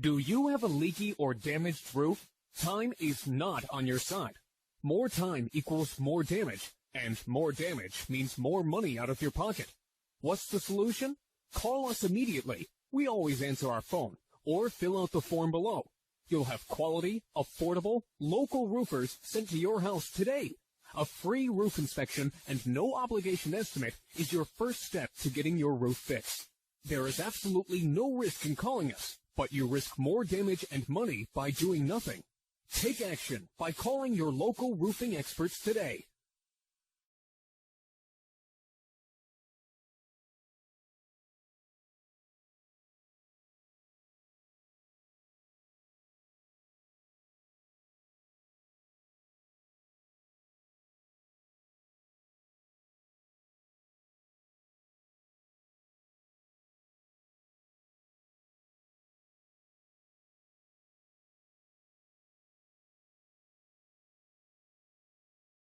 Do you have a leaky or damaged roof? Time is not on your side. More time equals more damage, and more damage means more money out of your pocket. What's the solution? Call us immediately. We always answer our phone, or fill out the form below. You'll have quality, affordable, local roofers sent to your house today. A free roof inspection and no obligation estimate is your first step to getting your roof fixed. There is absolutely no risk in calling us, but you risk more damage and money by doing nothing. Take action by calling your local roofing experts today.